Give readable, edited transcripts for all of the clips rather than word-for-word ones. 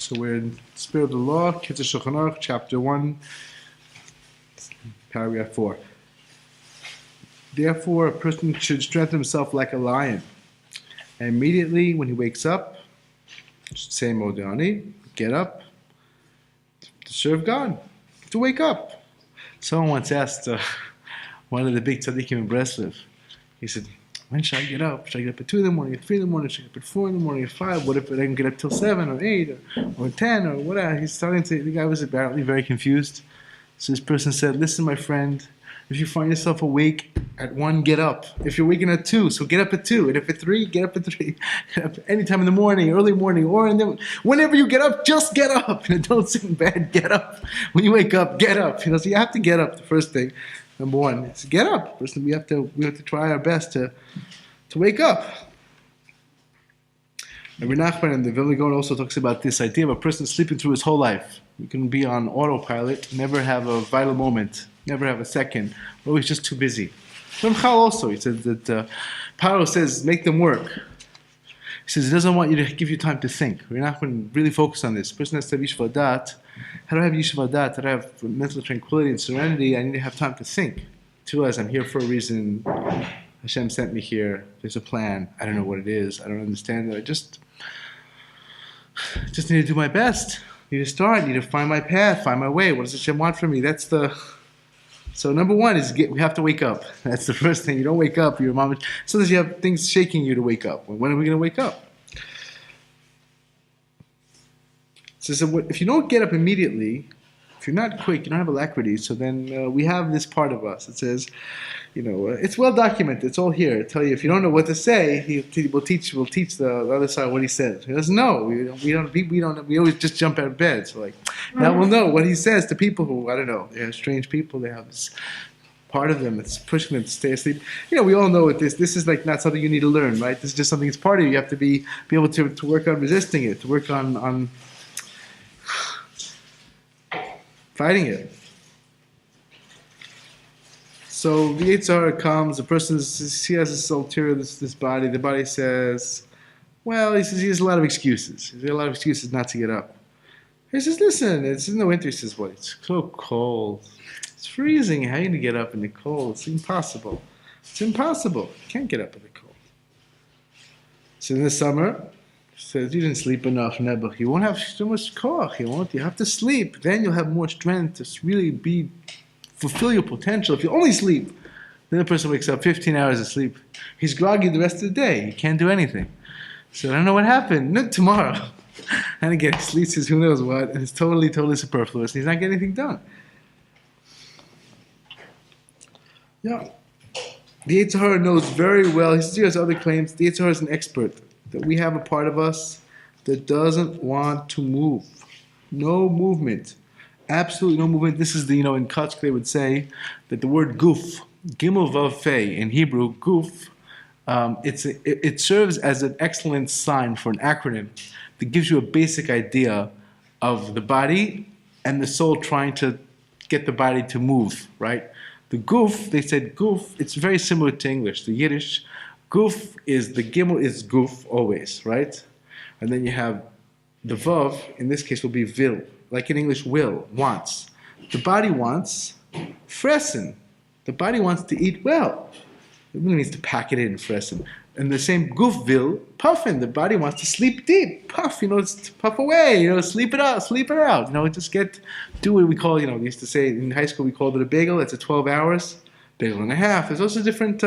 So we're in Spirit of the Law, Kitzur Shulchan Aruch, chapter 1, paragraph 4. Therefore, a person should strengthen himself like a lion. And immediately when he wakes up, should say Modani, get up to serve God, to wake up. Someone once asked one of the big tzaddikim in Breslev, he said, when should I get up? Should I get up at 2 in the morning, at 3 in the morning? Should I get up at 4 in the morning, at 5? What if I can get up till 7 or 8 or 10 or whatever? He's starting to, the guy was apparently very confused. So this person said, listen, my friend, if you find yourself awake at 1, get up. If you're waking at 2, so get up at 2. And if at 3, get up at 3. Get up anytime in the morning, early morning, or whenever you get up, just get up. Don't sit in bed, get up. When you wake up, get up. So you have to get up, the first thing. Number 1 is get up. First, we have to try our best to wake up. And Nachman and the Vilna Gaon also talks about this idea of a person sleeping through his whole life. You can be on autopilot, never have a vital moment, never have a second. We're always just too busy. Ramchal also, he said that Paro says, make them work. He says he doesn't want you to give you time to think. Nachman really focus on this. A person has to have Yishuv Hadat. How do I have Yishuv Hadat? How do I have mental tranquility and serenity? I need to have time to think. To realize I'm here for a reason. Hashem sent me here. There's a plan. I don't know what it is. I don't understand it. I just need to do my best. I need to start. I need to find my path, find my way. What does Hashem want from me? So number 1 is we have to wake up. That's the first thing. You don't wake up. Your mom. Sometimes you have things shaking you to wake up. When are we going to wake up? So if you don't get up immediately, if you're not quick, you don't have alacrity, so then we have this part of us. It says, it's well documented. It's all here. I tell you, if you don't know what to say, we'll teach the other side what he says. He doesn't know. We always just jump out of bed. So now we'll know what he says to people who, I don't know, they're strange people. They have this part of them that's pushing them to stay asleep. We all know what this is not something you need to learn, right? This is just something that's part of you. You have to be able to work on resisting it, to work on fighting it. So the Kitzur comes, the person he has this ulterior, this body. The body says, well, he says he has a lot of excuses. He has a lot of excuses not to get up. He says, listen, it's in the winter. He says, what? It's so cold. It's freezing. How are you going to get up in the cold? It's impossible. It's impossible. You can't get up in the cold. So in the summer, he says, you didn't sleep enough, Nebuch. You won't have too much koach. You have to sleep. Then you'll have more strength to really fulfill your potential. If you only sleep, then the person wakes up 15 hours of sleep. He's groggy the rest of the day. He can't do anything. So I don't know what happened. No, tomorrow. And again, he sleeps his who knows what, and it's totally superfluous. And he's not getting anything done. Yeah. The Kitzur knows very well. He has other claims. The Kitzur is an expert. That we have a part of us that doesn't want to move. No movement. Absolutely no movement. This is in Kutsk they would say that the word guf, gimel vav fei, in Hebrew, guf, it serves as an excellent sign for an acronym that gives you a basic idea of the body and the soul trying to get the body to move, right? The guf, they said guf, it's very similar to English. The Yiddish, guf is, the gimel is guf always, right? And then you have the vav, in this case will be vil. Like in English, will, wants. The body wants fressen. The body wants to eat well. It really means to pack it in, fressen. And the same guf vil, puffin. The body wants to sleep deep. Puff, it's puff away, sleep it out. Just do what we call, they used to say in high school we called it a bagel. It's a 12 hours, bagel and a half. There's also different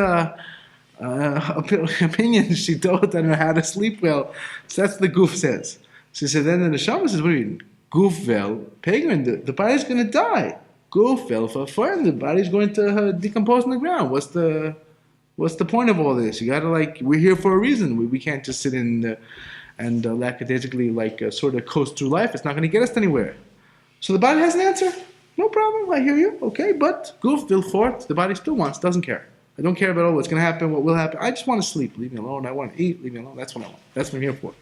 opinions. She don't know how to sleep well. So that's what the guf says. So then the neshama says, what do you mean? Gufvel, pagan, the body's going to die. Gufvel, for the body's going to decompose on the ground. What's the point of all this? You got to we're here for a reason. We can't just sit in and lackadaisically sort of coast through life. It's not going to get us anywhere. So the body has an answer. No problem. I hear you. Okay, but Gufvel fort, the body still wants, doesn't care. I don't care about what's going to happen, what will happen. I just want to sleep. Leave me alone. I want to eat. Leave me alone. That's what I want. That's what I'm here for.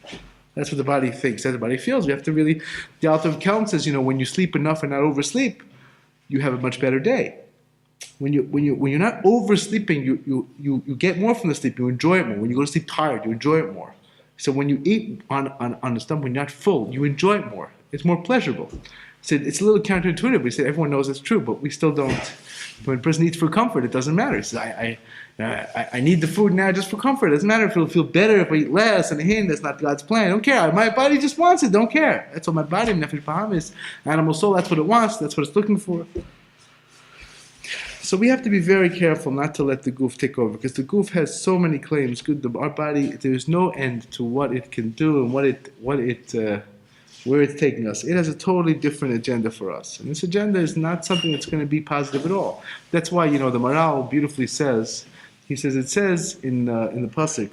That's what the body thinks. That's what the body feels. We have to really. The Alter of Kelm says, when you sleep enough and not oversleep, you have a much better day. When you're not oversleeping, you get more from the sleep. You enjoy it more. When you go to sleep tired, you enjoy it more. So when you eat on the stomach, when you're not full, you enjoy it more. It's more pleasurable. So it's a little counterintuitive. We say everyone knows it's true, but we still don't. When a person eats for comfort, it doesn't matter. He says, I need the food now just for comfort. It doesn't matter if it'll feel better if I eat less, and that's not God's plan. I don't care. My body just wants it. Don't care. That's what my body, nefesh bahamis, animal soul, that's what it wants. That's what it's looking for. So we have to be very careful not to let the goof take over, because the goof has so many claims. Our body, there's no end to what it can do and where it's taking us. It has a totally different agenda for us. And this agenda is not something that's going to be positive at all. That's why, the Maral beautifully says, it says in the Pasuk,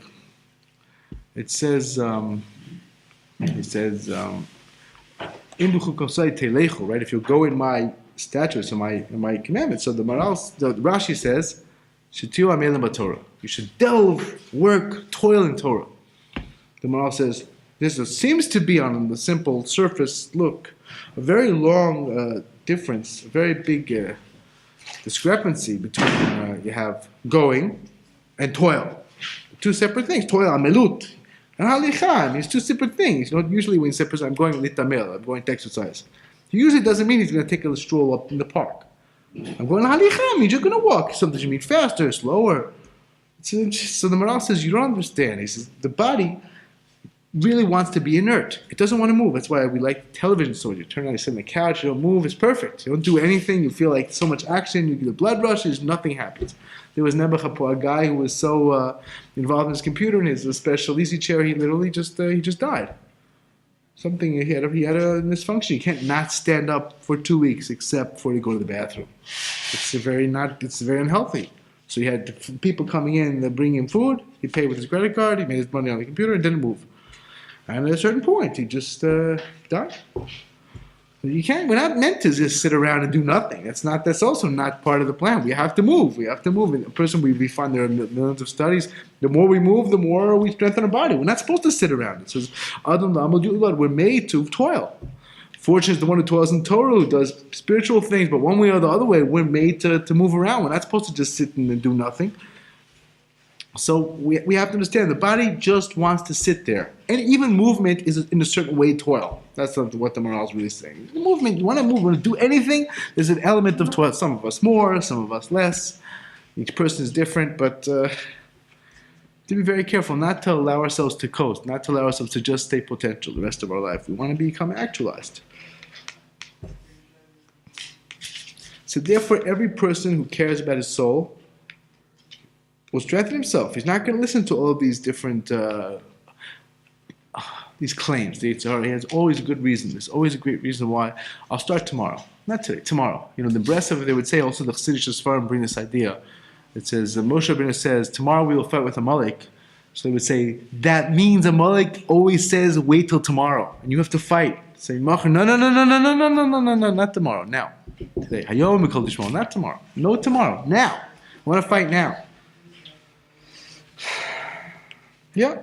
right? If you go in my statutes and my commandments. So the Rashi says, you should delve, work, toil in Torah. The Maral says, seems to be on the simple surface look a very long difference, a very big discrepancy between you have going and toil. Two separate things. Toil, amelut, and halicha. It's two separate things. Usually when you say, I'm going litamel, I'm going to exercise. He usually doesn't mean he's going to take a stroll up in the park. I'm going halicha means you're going to walk. Sometimes you mean faster, slower. So the Maral says, you don't understand. He says, the body really wants to be inert. It doesn't want to move. That's why we like television so you turn on, you sit on the couch, you don't move, it's perfect. You don't do anything, you feel like so much action, you get the blood rushes, nothing happens. There was Nebuchadnezzar, a guy who was so involved in his computer and his special easy chair, he literally just died. Something, he had a misfunction. You can't not stand up for 2 weeks except before you go to the bathroom. It's very unhealthy. So he had people coming in, they bring him food, he paid with his credit card, he made his money on the computer and didn't move. And at a certain point, he just died. We're not meant to just sit around and do nothing. That's also not part of the plan. We have to move. And a person, we find there are millions of studies. The more we move, the more we strengthen our body. We're not supposed to sit around. It says, we're made to toil. Fortune is the one who toils in Torah, who does spiritual things, but one way or the other way, we're made to move around. We're not supposed to just sit and do nothing. So we have to understand the body just wants to sit there. And even movement is in a certain way toil. That's what the Maral is really saying. The movement, you want to move, you want to do anything, there's an element of toil. Some of us more, some of us less. Each person is different, but to be very careful not to allow ourselves to coast, not to allow ourselves to just stay potential the rest of our life. We want to become actualized. So therefore, every person who cares about his soul will strengthen himself. He's not going to listen to all of these different these claims. He has always a good reason. There's always a great reason why. I'll start tomorrow. Not today, tomorrow. The Breslev, they would say, also the Chassidish Sfarim bring this idea. It says, Moshe Rabbeinu says, tomorrow we will fight with Amalek. So they would say, that means Amalek always says, wait till tomorrow. And you have to fight. Say, no, not tomorrow, now. Today. Hayom Mikol Tishmol, not tomorrow. No tomorrow, now. I want to fight now. Yeah.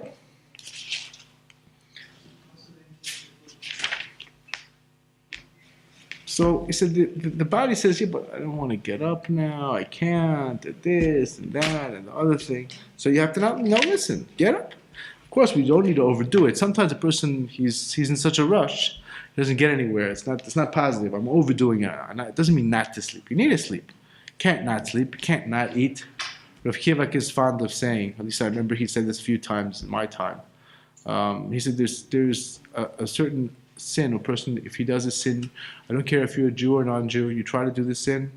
So he said the body says, yeah, but I don't want to get up now. I can't. This and that and the other thing. So you have to now listen. Get up. Of course, we don't need to overdo it. Sometimes a person he's in such a rush, he doesn't get anywhere. It's not positive. I'm overdoing it. It doesn't mean not to sleep. You need to sleep. You can't not sleep. You can't not eat. Rav Kivak is fond of saying, at least I remember he said this a few times in my time. He said there's a certain sin, a person, if he does a sin, I don't care if you're a Jew or non-Jew, you try to do the sin,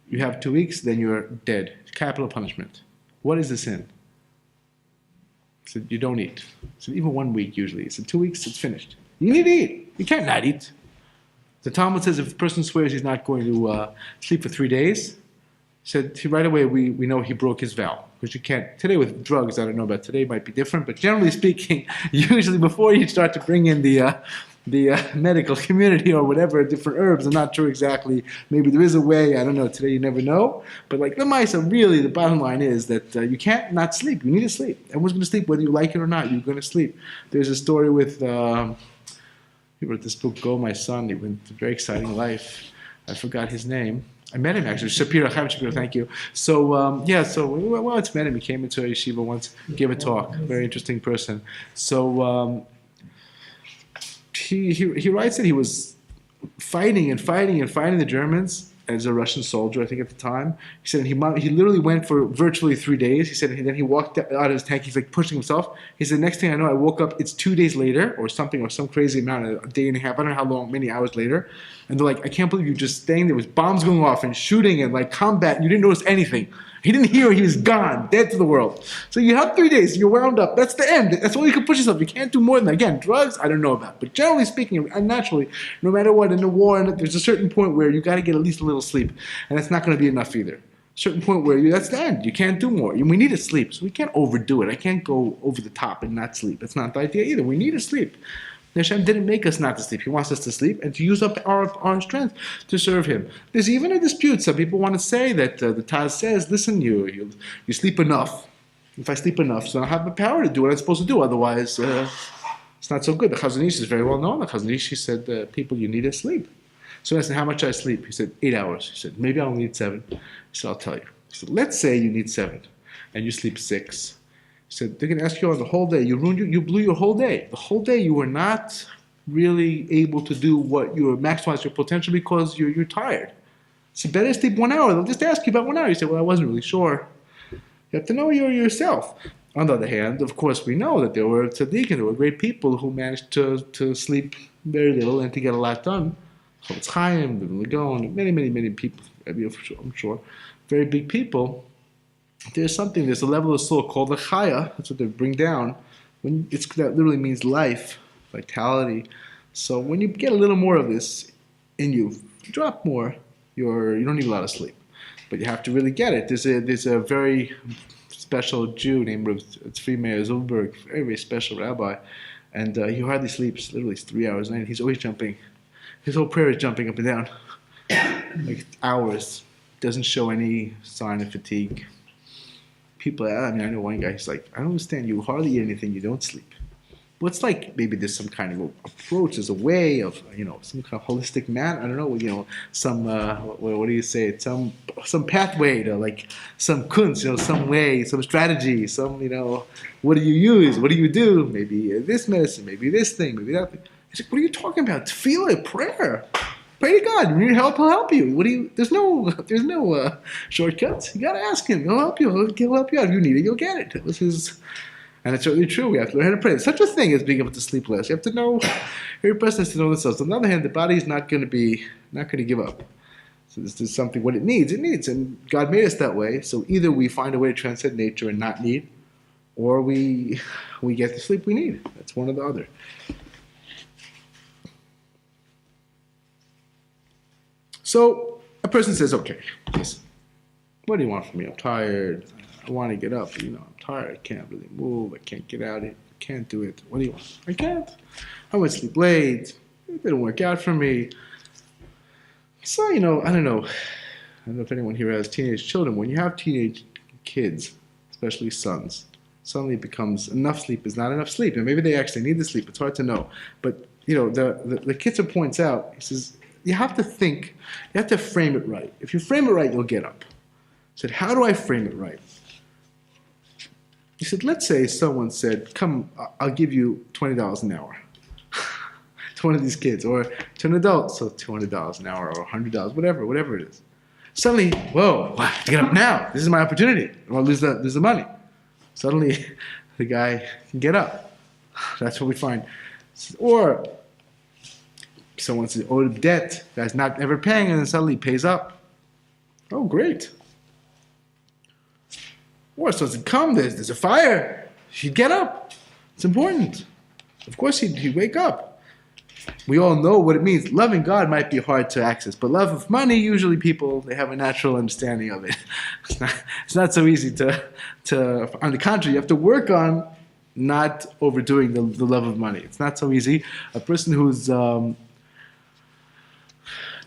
you have 2 weeks, then you're dead. Capital punishment. What is the sin? He said, you don't eat. So even 1 week usually. He said 2 weeks, it's finished. You need to eat. You can't not eat. The Talmud says if a person swears he's not going to sleep for 3 days, said right away we know he broke his vow, because you can't. Today with drugs, I don't know about today, might be different, but generally speaking, usually before you start to bring in the medical community or whatever, different herbs, I'm not sure exactly, maybe there is a way, I don't know, today you never know, but like the Maisa, really the bottom line is that you can't not sleep. You need to sleep. Everyone's going to sleep whether you like it or not. You're going to sleep. There's a story with he wrote this book, Go My Son. He went a very exciting life. I forgot his name. I met him actually. Chaim Shapiro, thank you. So so we went to met him. He came into a yeshiva once, gave a talk. Very interesting person. So he writes that he was fighting the Germans as a Russian soldier, I think at the time. He said he literally went for virtually 3 days. He said then he walked out of his tank. He's like pushing himself. He said, next thing I know, I woke up. It's 2 days later or something, or some crazy amount, a day and a half. I don't know how long, many hours later. And they're like, I can't believe you're just staying there with bombs going off and shooting and like combat. And you didn't notice anything. He didn't hear. He was gone, dead to the world. So you have 3 days. You're wound up. That's the end. That's all you can push yourself. You can't do more than that. Again, drugs, I don't know about. But generally speaking, and naturally, no matter what, in the war, there's a certain point where you got to get at least a little sleep. And that's not going to be enough either. A certain point where that's the end. You can't do more. We need to sleep. So we can't overdo it. I can't go over the top and not sleep. That's not the idea either. We need to sleep. Hashem didn't make us not to sleep. He wants us to sleep and to use up our strength to serve Him. There's even a dispute. Some people want to say that the Taz says, listen, you sleep enough. If I sleep enough, so I have the power to do what I'm supposed to do. Otherwise, it's not so good. The Chazon Ish is very well known. The Chazon Ish, he said, people, you need to sleep. So I said, how much I sleep? He said, 8 hours. He said, maybe I'll need 7. He said, I'll tell you. He said, let's say you need 7 and you sleep 6. He said, they're going to ask you on the whole day. You blew your whole day. The whole day you were not really able to do what you maximize your potential because you're tired. So you better sleep 1 hour. They'll just ask you about 1 hour. You say, well, I wasn't really sure. You have to know yourself. On the other hand, of course, we know that there were tzaddikim, there were great people who managed to sleep very little and to get a lot done. Chofetz Chaim, the Gaon, many people, I'm sure, very big people. There's a level of soul called the chaya. That's what they bring down. That literally means life, vitality. So when you get a little more of this in you drop more. You don't need a lot of sleep, but you have to really get it. There's a very special Jew named Tzvi Meir Zolberg, very, very special rabbi, and he hardly sleeps. Literally, it's 3 hours a night. He's always jumping. His whole prayer is jumping up and down, like hours. Doesn't show any sign of fatigue. People, I know one guy, he's like, I don't understand, you hardly eat anything, you don't sleep. Well, it's like maybe there's some kind of approach, there's a way of, some kind of holistic man, I don't know, some, what do you say, it's some pathway to like some kunst, some way, some strategy, some, what do you use, what do you do? Maybe this medicine, maybe this thing, maybe that thing. He's like, what are you talking about? Tefillah, prayer. Pray to God. You need help, He'll help you. There's no shortcuts. You got to ask Him. He'll help you. He'll help you out. If you need it, you'll get it. And it's certainly true. We have to learn how to pray. There's such a thing as being able to sleep less. You have to know. Every person has to know themselves. On the other hand, the body is not going to give up. So this is something. What it needs, and God made us that way. So either we find a way to transcend nature and not need, or we get the sleep we need. That's one or the other. So a person says, okay, listen, what do you want from me? I'm tired. I want to get up. I'm tired. I can't really move. I can't get out of it. I can't do it. What do you want? I can't. I went to sleep late. It didn't work out for me. So, I don't know if anyone here has teenage children. When you have teenage kids, especially sons, suddenly it becomes enough sleep is not enough sleep. And maybe they actually need the sleep. It's hard to know. But, the Kitzur points out, he says, you have to think, you have to frame it right. If you frame it right, you'll get up. He said, how do I frame it right? He said, let's say someone said, come, I'll give you $20 an hour to one of these kids, or to an adult, so $200 an hour, or $100, whatever it is. Suddenly, whoa, I have to get up now. This is my opportunity. I won't lose the money. Suddenly, the guy can get up. That's what we find. Or someone's owed debt, guy's not ever paying, and then suddenly pays up. Oh, great. Or so it's come, there's a fire. He'd get up. It's important. Of course he'd wake up. We all know what it means. Loving God might be hard to access, but love of money, usually people, they have a natural understanding of it. It's not so easy to on the contrary, you have to work on not overdoing the love of money. It's not so easy. A person who's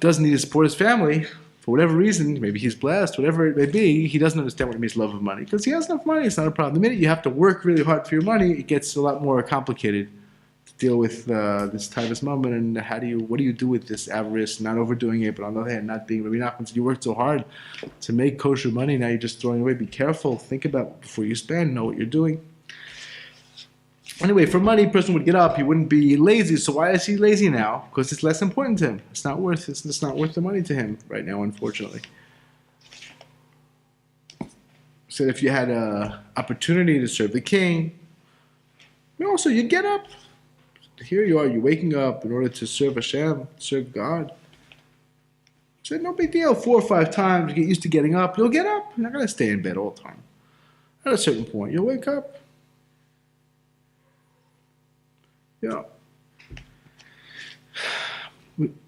doesn't need to support his family, for whatever reason, maybe he's blessed, whatever it may be, he doesn't understand what it means love of money. Because he has enough money, it's not a problem. The minute you have to work really hard for your money, it gets a lot more complicated deal with this Taivas moment, and what do you do with this avarice, not overdoing it, but on the other hand, not being Rabbi Nachman. You worked so hard to make kosher money, now you're just throwing away. Be careful. Think about before you spend. Know what you're doing. Anyway, for money, a person would get up. He wouldn't be lazy. So why is he lazy now? Because it's less important to him. It's not worth the money to him right now, unfortunately. So if you had an opportunity to serve the king, also you get up. Here you are, you're waking up in order to serve Hashem, serve God. So no big deal. 4 or 5 times, you get used to getting up. You'll get up. You're not going to stay in bed all the time. At a certain point, you'll wake up.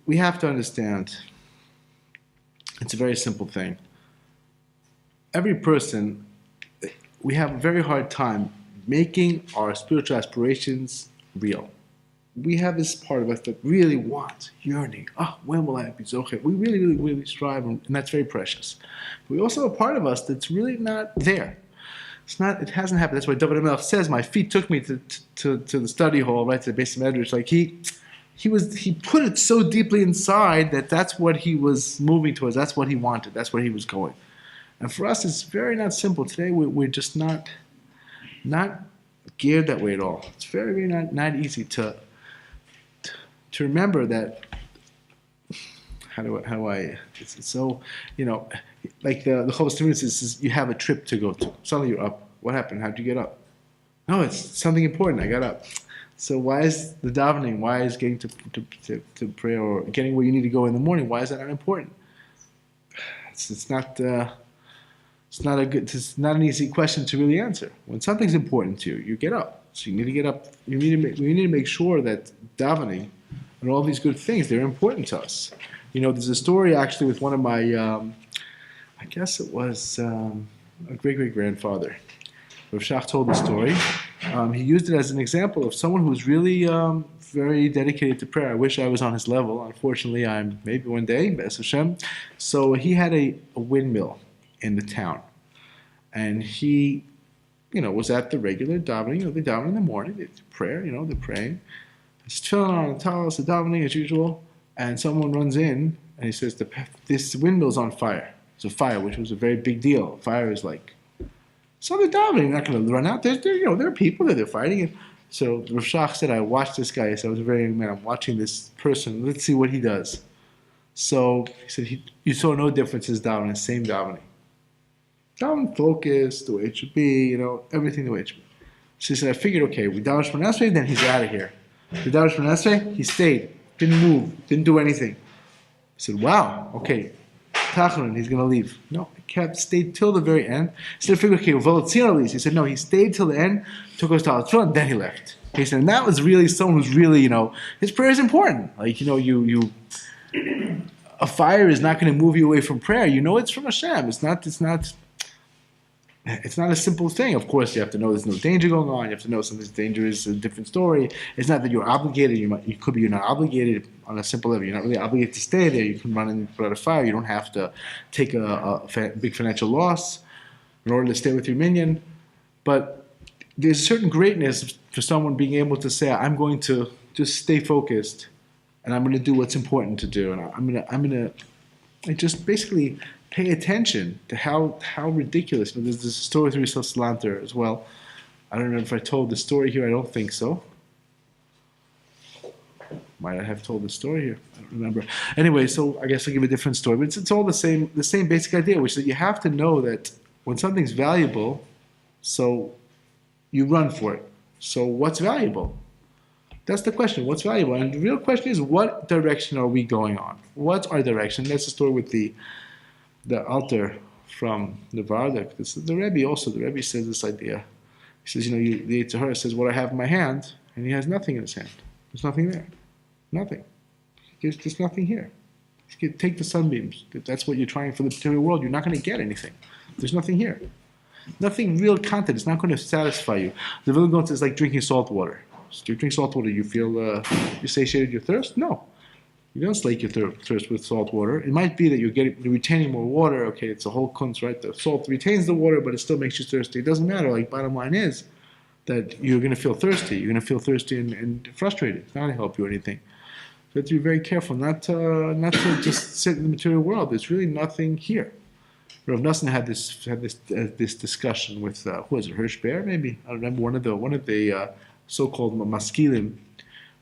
We have to understand, it's a very simple thing. Every person, we have a very hard time making our spiritual aspirations real. We have this part of us that really wants, yearning, when will I be Zocher? We really, really, really strive, and that's very precious. But we also have a part of us that's really not there. It hasn't happened. That's why David HaMelech says, my feet took me to the study hall, right, to the base of Medrash. Like he put it so deeply inside that's what he was moving towards. That's what he wanted. That's where he was going. And for us, it's very not simple. Today, we're just not geared that way at all. It's very, very not easy to remember that. It's so, like the Chovos Tefillah says, you have a trip to go to. Suddenly you're up. What happened? How'd you get up? No, it's something important. I got up. So why is the davening? Why is getting to prayer or getting where you need to go in the morning? Why is that not important? It's not an easy question to really answer. When something's important to you, you get up. So you need to get up. We need to make sure that davening and all these good things, they're important to us. There's a story actually with one of my, I guess it was a great-great-grandfather. Rav Shach told the story. He used it as an example of someone who was really very dedicated to prayer. I wish I was on his level. Unfortunately, I'm maybe one day, B'ez Hashem. So he had a windmill in the town. And he, was at the regular davening. They daven in the morning. They do prayer, they're praying. He's chilling on the talis, the davening as usual. And someone runs in and he says, this windmill's on fire. It's a fire, which was a very big deal. Fire is like, so they're davening, they're not going to run out. There are people that they're fighting. And so Rav Shach said, I watched this guy. He said, I was a very young man. I'm watching this person. Let's see what he does. So he said, you saw no differences davening, same davening. Daven focused, the way it should be, everything the way it should be. So he said, I figured, okay, we daven Shemona Esrei, then he's out of here. We daven Shemona Esrei, he stayed. Didn't move, didn't do anything. I said, wow, okay, Tachanun, he's going to leave. No, he stayed till the very end. He said, I figured, okay, Volotzina leaves. He said, no, he stayed till the end, took us to Al-Tfillah, and then he left. He said, and that was really someone who's really, his prayer is important. Like, a fire is not going to move you away from prayer. It's from Hashem. It's not a simple thing. Of course, you have to know there's no danger going on. You have to know something's dangerous, a different story. It's not that you're obligated. You're not obligated on a simple level. You're not really obligated to stay there. You can run and put out a fire. You don't have to take a big financial loss in order to stay with your minion. But there's a certain greatness for someone being able to say, I'm going to just stay focused and I'm going to do what's important to do. And I'm going to just basically pay attention to how ridiculous. There's this story through Salanter as well. I don't know if I told the story here. I don't think so. Might I have told the story here? I don't remember. Anyway, so I guess I'll give a different story. But it's all the same basic idea, which is that you have to know that when something's valuable, so you run for it. So what's valuable? That's the question. What's valuable? And the real question is, what direction are we going on? What's our direction? That's the story with the altar from the Vardak. The Rebbe also. The Rebbe says this idea. He says, the Yitzhahara says, what I have in my hand, and he has nothing in his hand. There's nothing there. Nothing. There's just nothing here. Take the sunbeams. If that's what you're trying for the material world, you're not going to get anything. There's nothing here. Nothing real content. It's not going to satisfy you. The Vilna Gaon says, like drinking salt water. So you drink salt water, you feel you satiated your thirst? No. You don't slake your thirst with salt water. It might be that you're retaining more water. Okay, it's a whole kunz, right? The salt retains the water, but it still makes you thirsty. It doesn't matter. Like, bottom line is, that you're going to feel thirsty. You're going to feel thirsty and frustrated. It's not going to help you or anything. So you have to be very careful not to just sit in the material world. There's really nothing here. Rav Nosson had this discussion with who was it, Hirsch Bear maybe, I don't remember, one of the so-called maskilim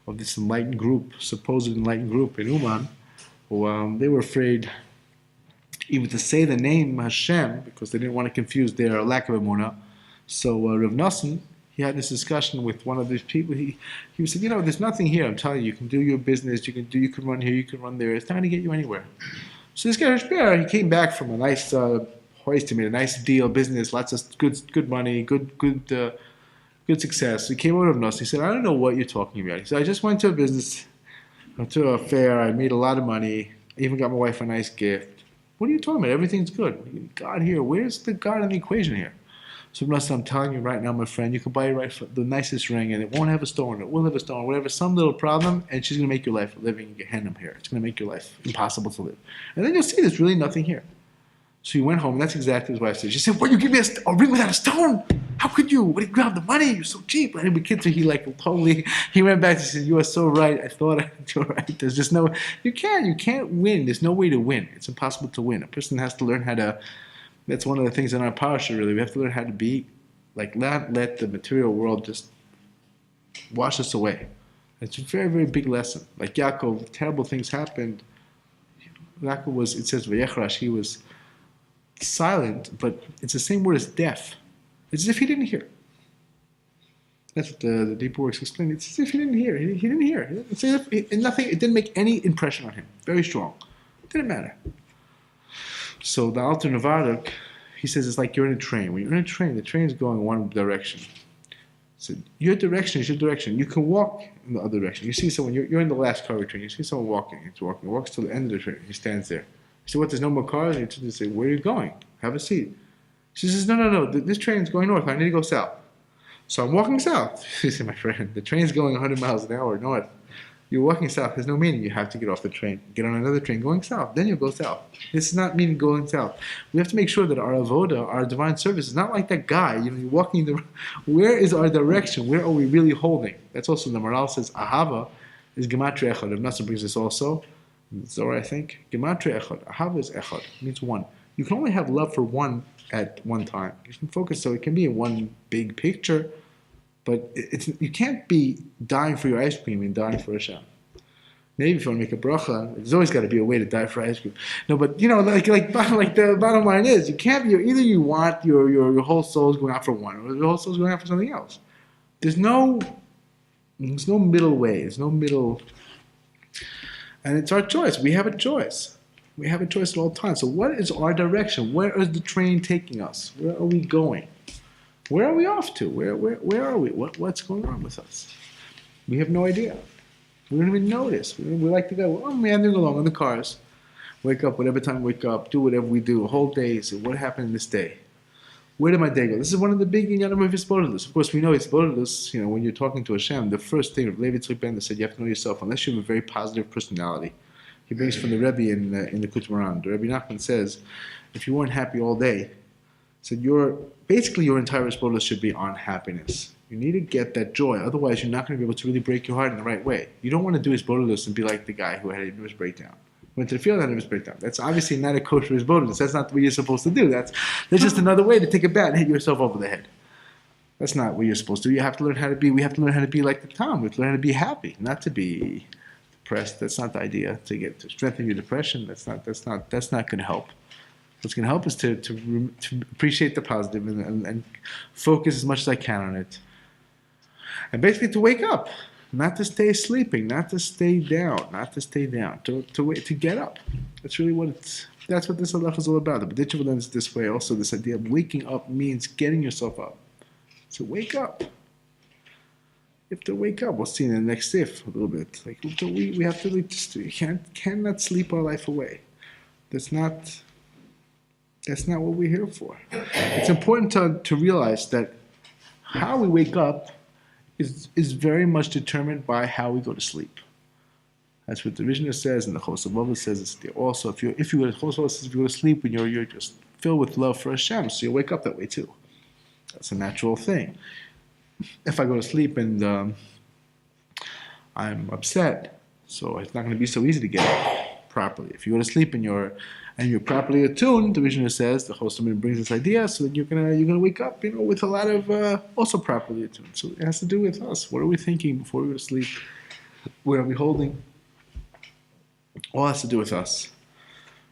of this enlightened group, supposed enlightened group in Uman, who they were afraid even to say the name Hashem because they didn't want to confuse their lack of emunah. So Rav Nosson, he had this discussion with one of these people. He said, there's nothing here. I'm telling you, you can do your business. You can run here. You can run there. It's not going to get you anywhere. So this guy Hirsch Bear, he came back from a nice hoist. He made a nice deal, business, lots of good money, good success. He came out of Nosson. He said, I don't know what you're talking about. He said, I just went to a business, to a fair. I made a lot of money. I even got my wife a nice gift. What are you talking about? Everything's good. God here. Where's the God in the equation here? So I'm telling you right now, my friend, you can buy the nicest ring, and it won't have a stone. It will have a stone, whatever, some little problem, and she's going to make your life living in Gehenna here. It's going to make your life impossible to live. And then you'll see there's really nothing here. So he went home, and that's exactly his wife said. She said, "What, you give me a ring without a stone? How could you? What did you have the money? You're so cheap." And with Kitzur, he went back and said, "You are so right. I thought you were right. There's just you can't win. There's no way to win. It's impossible to win. A person has to learn how to." That's one of the things in our parasha, really. We have to learn how to be, not let the material world just wash us away. It's a very, very big lesson. Like Yaakov, terrible things happened. Yaakov was, it says, Vayechrash, he was silent, but it's the same word as deaf. It's as if he didn't hear. That's what the deeper works explain. It's as if he didn't hear. He didn't hear. It's as if it didn't make any impression on him. Very strong. It didn't matter. So the Alter Nevardik, he says it's like you're in a train. When you're in a train, the train's going one direction. So your direction is your direction. You can walk in the other direction. You see someone, you're in the last car of the train. You see someone walking. He walks to the end of the train. He stands there. You say, what, there's no more cars? And you say, where are you going? Have a seat. She says, no. This train's going north. I need to go south. So I'm walking south. He said, my friend, the train's going 100 miles an hour north. You're walking south. There's no meaning. You have to get off the train. Get on another train going south. Then you'll go south. This is not meaning going south. We have to make sure that our avoda, our divine service, is not like that guy. You're walking where is our direction? Where are we really holding? That's also the Maral says, Ahava is Gematria Echad. Rav Nosson brings this also. Zohar, I think. Gematria Echad. Ahava is Echad. It means one. You can only have love for one at one time. You can focus, so it can be in one big picture. But you can't be dying for your ice cream and dying for Hashem. Maybe if you want to make a bracha, there's always got to be a way to die for ice cream. No, but the bottom line is, you can't be. Either you want your whole soul's going out for one, or your whole soul's going out for something else. There's no middle way. There's no middle, and it's our choice. We have a choice. We have a choice at all times. So, what is our direction? Where is the train taking us? Where are we going? Where are we off to? Where are we? What's going on with us? We have no idea. We don't even notice. We like to go, meandering along in the cars. Wake up, whatever time we wake up, do whatever we do, whole days. What happened in this day? Where did my day go? This is one of the big inyanim of Hisbodedus. Of course, we know Hisbodedus, when you're talking to Hashem, the first thing, Levi Tzrik Ben said, you have to know yourself, unless you have a very positive personality. He brings from the Rebbe in the Kitzur. The Rebbe Nachman says, if you weren't happy all day, said your entire Hisbodedus should be on happiness. You need to get that joy. Otherwise, you're not going to be able to really break your heart in the right way. You don't want to do Hisbodedus and be like the guy who had a nervous breakdown. Went to the field and had a nervous breakdown. That's obviously not a kosher Hisbodedus. That's not what you're supposed to do. That's just another way to take a bat and hit yourself over the head. That's not what you're supposed to do. You have to learn how to be. We have to learn how to be like the Tom. We have to learn how to be happy, not to be depressed. That's not the idea. To strengthen your depression. That's not going to help. What's going to help is to appreciate the positive and focus as much as I can on it. And basically to wake up, not to stay sleeping, not to stay down, to get up. That's really that's what this halacha is all about. The B'ditchev learns this way also. This idea of waking up means getting yourself up. So wake up. You have to wake up. We'll see in the next sif a little bit. We have to we cannot sleep our life away. That's not what we're here for. It's important to realize that how we wake up is very much determined by how we go to sleep. That's what the Rishna says, and the Chosavava says it's there also. If you go to sleep and you're just filled with love for Hashem, so you wake up that way too. That's a natural thing. if I go to sleep and I'm upset, so it's not going to be so easy to get up properly. If you go to sleep and you're properly attuned, the Mishnah says, the host brings this idea, so that you're gonna wake up, with a lot of also properly attuned. So it has to do with us. What are we thinking before we go to sleep? What are we holding? All has to do with us,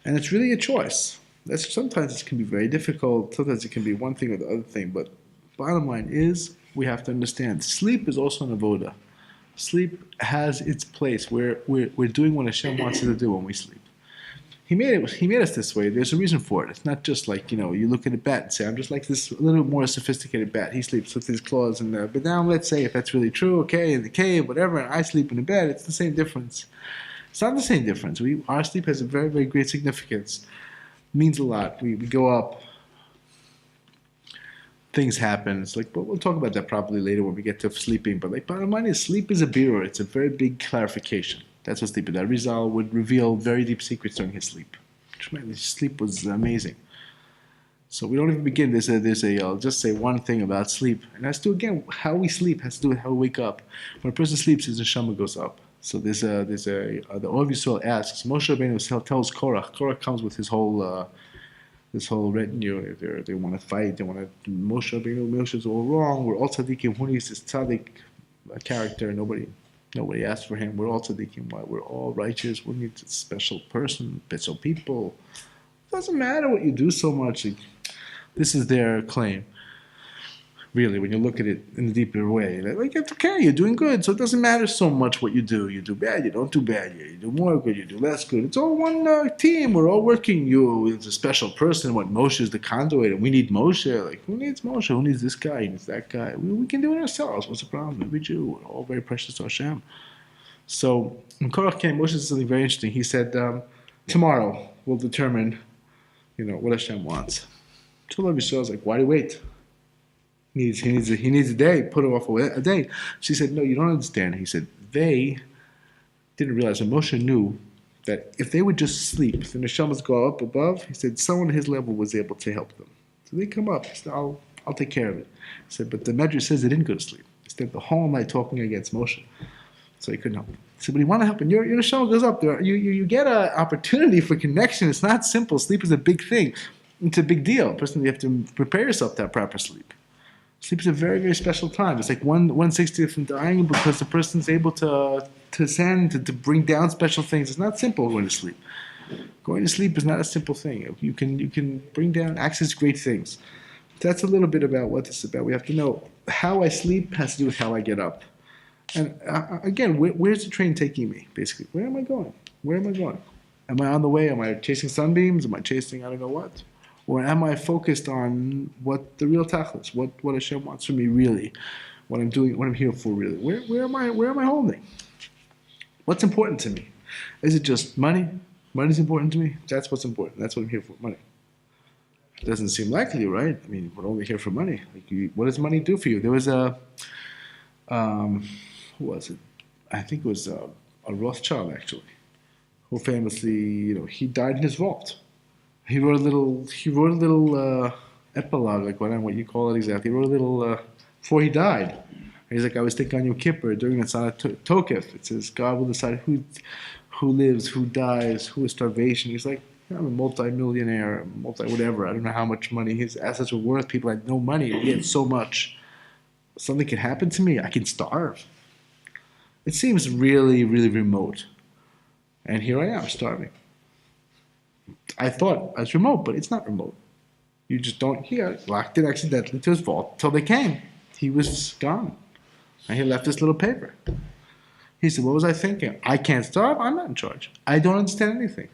and it's really a choice. Sometimes it can be very difficult. Sometimes it can be one thing or the other thing. But bottom line is, we have to understand sleep is also an avoda. Sleep has its place where we're doing what Hashem wants us to do when we sleep. He made us this way. There's a reason for it. It's not just like, you look at a bat and say, I'm just like this little more sophisticated bat. He sleeps with his claws in there. But now let's say if that's really true, okay, in the cave, whatever, and I sleep in the bed, it's the same difference. It's not the same difference. Our sleep has a very, very great significance. It means a lot. We go up. Things happen. But we'll talk about that probably later when we get to sleeping. But bottom line is, sleep is a birur. It's a very big clarification. That's what sleep is. That Rizal would reveal very deep secrets during his sleep. His sleep was amazing. So we don't even begin. I'll just say one thing about sleep, and that's again how we sleep has to do with how we wake up. When a person sleeps, his neshama goes up. So the Aruch Yisrael asks, Moshe Rabbeinu tells Korach. Korach comes with his whole retinue. They want to fight. They want to. Moshe is all wrong. We're all tzaddikim. Who needs this tzaddik character? Nobody asked for him. We're all tzaddikim. Why? We're all righteous. We need a special person, special people. It doesn't matter what you do so much. This is their claim. Really, when you look at it in a deeper way, it's okay, you're doing good, so it doesn't matter so much what you do. You do bad, you don't do bad. You do more good, you do less good. It's all one team. We're all working. It's a special person. Moshe is the conduit, and we need Moshe. Who needs Moshe? Who needs this guy? Who needs that guy? We can do it ourselves. What's the problem? We do. We're all very precious to Hashem. So when Korach came, Moshe said something very interesting. He said, tomorrow we'll determine, what Hashem wants. So Rabbi Yisrael was like, why do you wait? He needs a day. Put him off a day. She said, no, you don't understand. He said, they didn't realize that Moshe knew that if they would just sleep, the neshamas go up above. He said, someone at his level was able to help them. So they come up. He said, I'll take care of it. He said, but the Medrash says they didn't go to sleep. He spent the whole night talking against Moshe. So he couldn't help him. He said, but you want to help him. Your neshama goes up there. You get an opportunity for connection. It's not simple. Sleep is a big thing. It's a big deal. Personally, you have to prepare yourself to have proper sleep. Sleep is a very, very special time. It's like 1/60th from dying because the person's able to bring down special things. It's not simple going to sleep. Going to sleep is not a simple thing. You can bring down, access great things. That's a little bit about what this is about. We have to know how I sleep has to do with how I get up. And again, where's the train taking me, basically? Where am I going? Where am I going? Am I on the way? Am I chasing sunbeams? Am I chasing I don't know what? Or am I focused on what the real tachlis, what Hashem wants from me really, what I'm doing, what I'm here for really? Where am I holding? What's important to me? Is it just money? Money's important to me? That's what's important. That's what I'm here for, money. It doesn't seem likely, right? I mean, we're only here for money. What does money do for you? There was who was it? I think it was a Rothschild, actually, who famously, he died in his vault. He wrote a little epilogue, like what you call it exactly. He wrote a little before he died. And he's like, I was thinking on Yom Kippur during the Tzana Tokef. It says God will decide who lives, who dies, who is starvation. He's like, I'm a multi-millionaire, whatever. I don't know how much money his assets were worth. People had no money. He had so much. Something could happen to me. I can starve. It seems really, really remote. And here I am, starving. I thought it's remote, but it's not remote. You just don't hear. Locked it accidentally to his vault till they came. He was gone. And he left this little paper. He said, what was I thinking? I can't starve. I'm not in charge. I don't understand anything.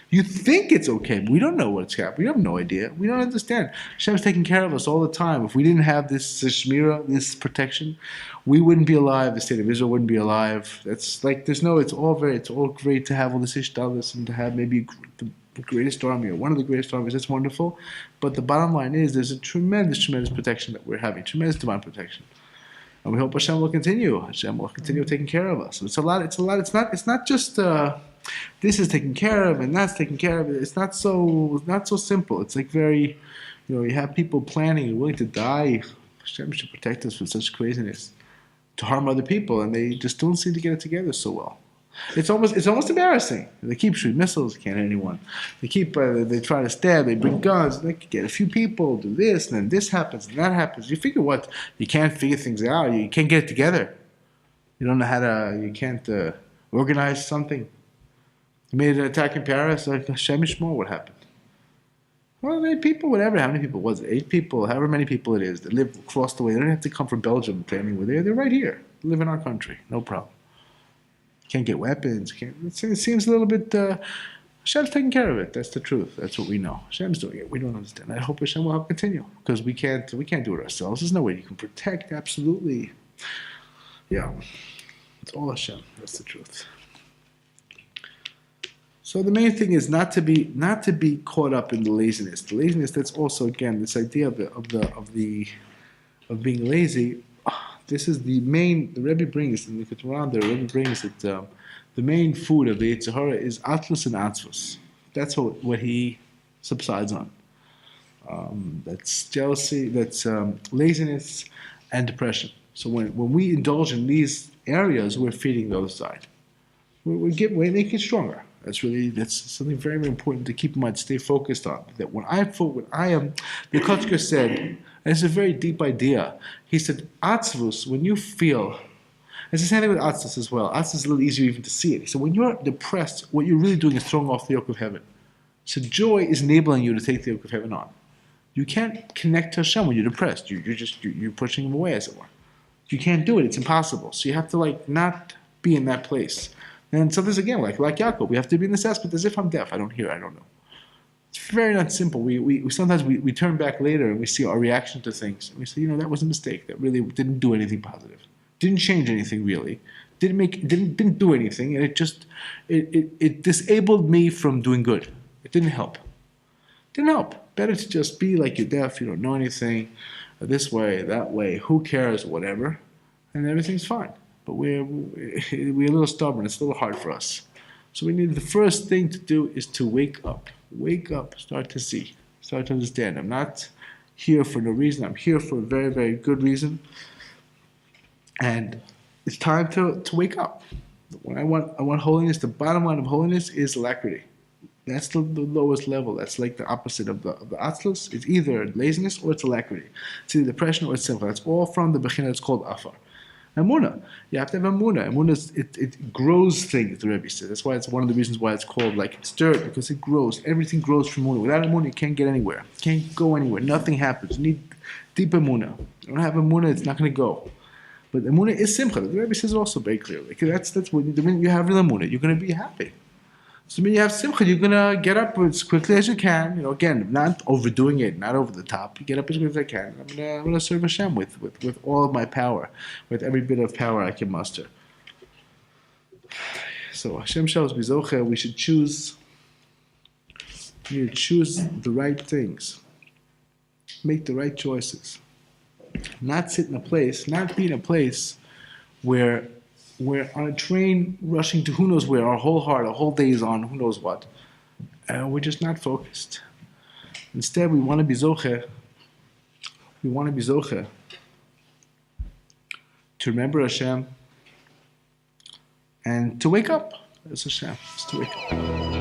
You think it's okay, but we don't know what's happening. We have no idea. We don't understand. Hashem's taking care of us all the time. If we didn't have this shmira, this protection, we wouldn't be alive. The state of Israel wouldn't be alive. It's all great to have all this ishtalis and to have maybe the greatest army or one of the greatest armies. That's wonderful. But the bottom line is there's a tremendous protection that we're having, tremendous divine protection. And we hope Hashem will continue. Hashem will continue taking care of us. It's a lot. It's not just this is taken care of and that's taken care of. It's not so simple. It's like very, you have people planning and willing to die Hashem should protect us from such craziness to harm other people, and they just don't seem to get it together so well. It's almost embarrassing. They keep shooting missiles, can't hit anyone. They try to stab, they bring guns, they get a few people, do this, and then this happens, and that happens. You figure what? You can't figure things out, you can't get it together. You don't know how to, you can't organize something. You made an attack in Paris, like Hashem Yishmor, what happened? Well, 8 people, whatever, how many people was it? 8 people, however many people it is, that live across the way. They don't have to come from Belgium to anywhere. They're right here. They live in our country, no problem. Can't get weapons. It seems a little bit. Hashem's taking care of it. That's the truth. That's what we know. Hashem's doing it. We don't understand. I hope Hashem will help continue because we can't do it ourselves. There's no way you can protect. Absolutely. Yeah, it's all Hashem. That's the truth. So the main thing is not to be caught up in the laziness. The laziness. That's also again this idea of being lazy. This is the main, the Rebbe brings, in the Kitzur, the Rebbe brings that the main food of the Yetzer Hara is atlus and atzvus. That's what he subsides on. That's jealousy, that's laziness, and depression. So when we indulge in these areas, we're feeding the other side. We make it stronger. That's something very, very important to keep in mind, stay focused on. That when I am, the Kitzur said, and it's a very deep idea. He said, atzvus, when you feel, it's the same thing with atzvus as well. Atzvus is a little easier even to see it. So when you're depressed, what you're really doing is throwing off the yoke of heaven. So joy is enabling you to take the yoke of heaven on. You can't connect to Hashem when you're depressed. You're pushing him away, as it were. You can't do it. It's impossible. So you have to not be in that place. And sometimes again, like Yaakov, we have to be in this aspect as if I'm deaf. I don't hear. I don't know. It's very not simple. We sometimes we turn back later and we see our reaction to things. And we say, that was a mistake. That really didn't do anything positive. Didn't change anything really. Didn't do anything. And it disabled me from doing good. It didn't help. Didn't help. Better to just be like you're deaf. You don't know anything. This way, that way. Who cares? Whatever. And everything's fine. But we're a little stubborn. It's a little hard for us. So the first thing to do is to wake up. Wake up, start to see, start to understand. I'm not here for no reason. I'm here for a very, very good reason. And it's time to wake up. When I want holiness, the bottom line of holiness is alacrity. That's the lowest level. That's like the opposite of the atzlus. It's either laziness or it's alacrity. It's either depression or it's simple. That's all from the bechina that's called afar. Emunah. You have to have emunah. Emunah, it grows things, the Rebbe says. That's why it's one of the reasons why it's called it's dirt, because it grows. Everything grows from emunah. Without emunah, you can't get anywhere. You can't go anywhere. Nothing happens. You need deep emunah. You don't have emunah, it's not going to go. But emunah is simcha. The Rebbe says also very clearly. That's what the minute you have real emunah, you're going to be happy. So when you have simcha, you're going to get up as quickly as you can. Again, not overdoing it, not over the top. You get up as quickly as I can. I'm going to serve Hashem with all of my power, with every bit of power I can muster. So Hashem Shalom Bizoche, we should choose the right things. Make the right choices. Not sit in a place, not be in a place where we're on a train rushing to who knows where, our whole heart, our whole day is on who knows what. We're just not focused. Instead, we want to be zoche. We want to be zoche to remember Hashem and to wake up. That's Hashem. It's to wake up.